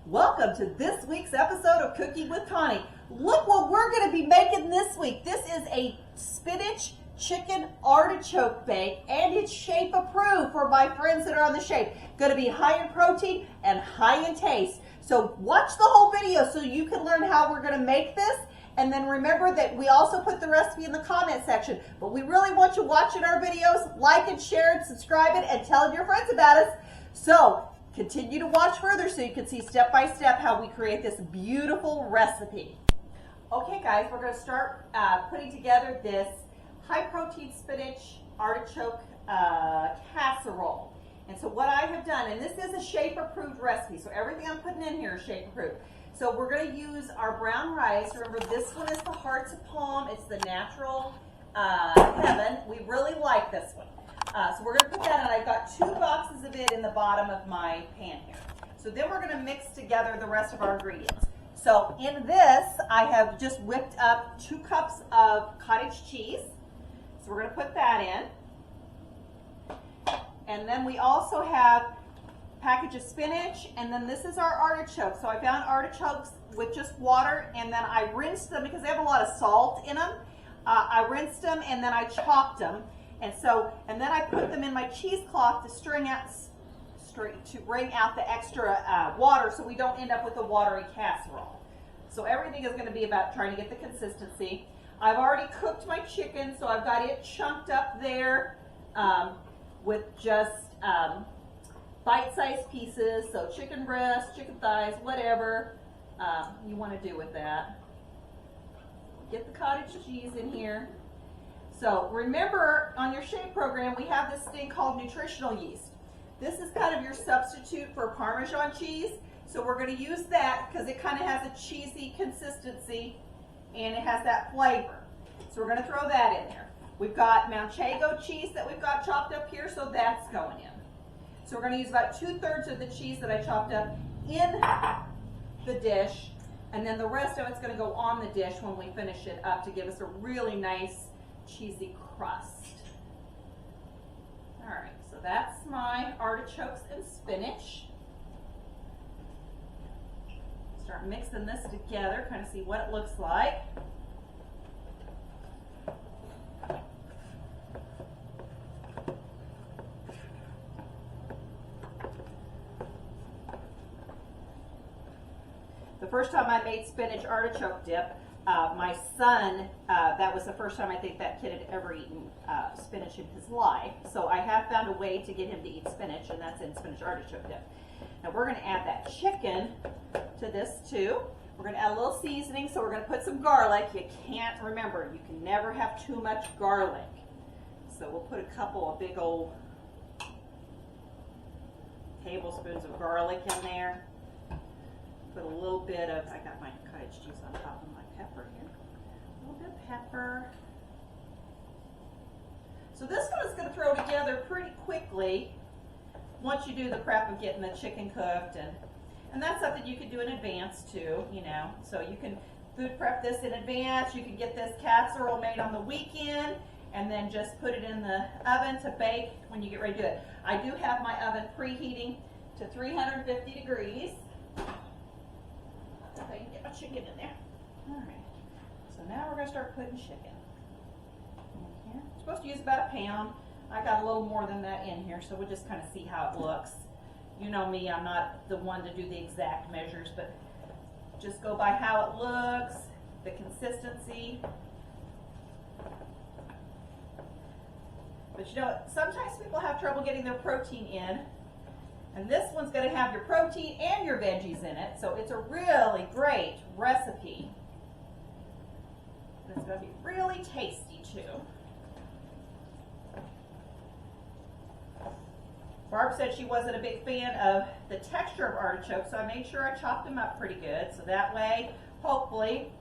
Welcome to this week's episode of Cooking with Connie. Look what we're going to be making this week. This is a spinach chicken artichoke bake, and it's shape approved for my friends that are on the shape. Going to be high in protein and high in taste. So watch the whole video so you can learn how we're going to make this. And then remember that we also put the recipe in the comment section. But we really want you watching our videos, like and share and subscribe it, and tell your friends about us. So continue to watch further so you can see step by step how we create this beautiful recipe. Okay guys, we're going to start putting together this high protein spinach artichoke casserole. And so what I have done, and this is a shape approved recipe, so everything I'm putting in here is shape approved. So we're going to use our brown rice. Remember, this one is the Hearts of Palm. It's the natural heaven. We really like this one. So we're going to put that in. I've got 2 boxes of it in the bottom of my pan here. So then we're going to mix together the rest of our ingredients. So in this, I have just whipped up 2 cups of cottage cheese. So we're going to put that in. And then we also have a package of spinach, and then this is our artichoke. So I found artichokes with just water, and then I rinsed them because they have a lot of salt in them. I rinsed them and then I chopped them. And then I put them in my cheesecloth to wring out the extra water so we don't end up with a watery casserole. So everything is going to be about trying to get the consistency. I've already cooked my chicken, so I've got it chunked up there with just bite-sized pieces. So chicken breast, chicken thighs, whatever you want to do with that. Get the cottage cheese in here. So remember, on your shape program, we have this thing called nutritional yeast. This is kind of your substitute for Parmesan cheese. So we're going to use that because it kind of has a cheesy consistency and it has that flavor. So we're going to throw that in there. We've got Manchego cheese that we've got chopped up here, so that's going in. So we're going to use about 2/3 of the cheese that I chopped up in the dish, and then the rest of it's going to go on the dish when we finish it up to give us a really nice cheesy crust. All right, so that's my artichokes and spinach. Start mixing this together, kind of see what it looks like. The first time I made spinach artichoke dip, my son, that was the first time I think that kid had ever eaten spinach in his life. So I have found a way to get him to eat spinach, and that's in spinach artichoke dip. Now we're going to add that chicken to this too. We're going to add a little seasoning, so we're going to put some garlic. You can't, remember, you can never have too much garlic. So we'll put a couple of big old tablespoons of garlic in there. Put a little bit of, I got my cottage cheese on top of my pepper here. A little bit of pepper. So this one is going to throw together pretty quickly once you do the prep of getting the chicken cooked, and that's something you can do in advance too, you know. So you can food prep this in advance. You can get this casserole made on the weekend and then just put it in the oven to bake when you get ready to do it. I do have my oven preheating to 350 degrees. If I can get my chicken in there. All right. So now we're going to start putting chicken in here. I'm supposed to use about 1 pound. I got a little more than that in here, so we'll just kind of see how it looks. You know me, I'm not the one to do the exact measures, but just go by how it looks, the consistency. But you know, sometimes people have trouble getting their protein in. And this one's going to have your protein and your veggies in it, so it's a really great recipe. And it's going to be really tasty too. Barb said she wasn't a big fan of the texture of artichokes, so I made sure I chopped them up pretty good, so that way, hopefully,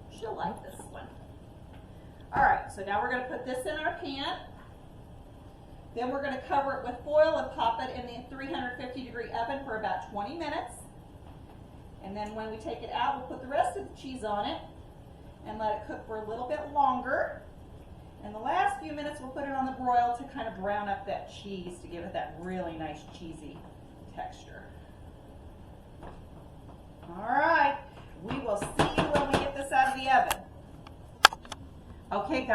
she'll like this one. All right, so now we're going to put this in our pan. Then we're going to cover it with foil and pop it in the 350-degree oven for about 20 minutes. And then when we take it out, we'll put the rest of the cheese on it and let it cook for a little bit longer. And the last few minutes, we'll put it on the broil to kind of brown up that cheese to give it that really nice cheesy texture.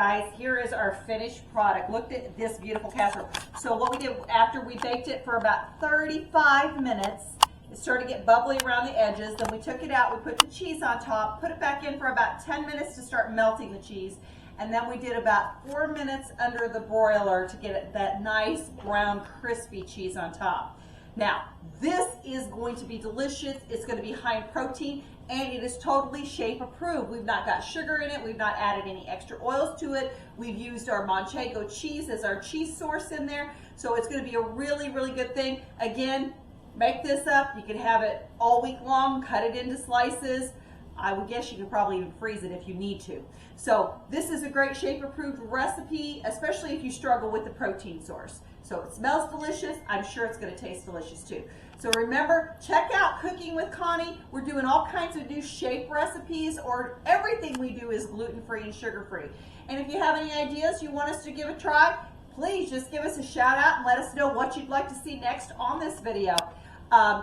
guys, here is our finished product. Look at this beautiful casserole. So what we did after we baked it for about 35 minutes, it started to get bubbly around the edges. Then we took it out, we put the cheese on top, put it back in for about 10 minutes to start melting the cheese. And then we did about 4 minutes under the broiler to get that nice brown crispy cheese on top. Now, this is going to be delicious. It's going to be high in protein, and it is totally shape approved. We've not got sugar in it. We've not added any extra oils to it. We've used our Manchego cheese as our cheese source in there. So it's going to be a really, really good thing. Again, make this up. You can have it all week long, cut it into slices. I would guess you could probably even freeze it if you need to. So this is a great shape approved recipe, especially if you struggle with the protein source. So it smells delicious. I'm sure it's going to taste delicious too. So remember, check out Cooking with Connie. We're doing all kinds of new shape recipes, or everything we do is gluten-free and sugar-free. And if you have any ideas you want us to give a try, please just give us a shout out and let us know what you'd like to see next on this video.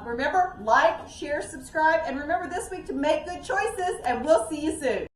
Remember, like, share, subscribe, and remember this week to make good choices, and we'll see you soon.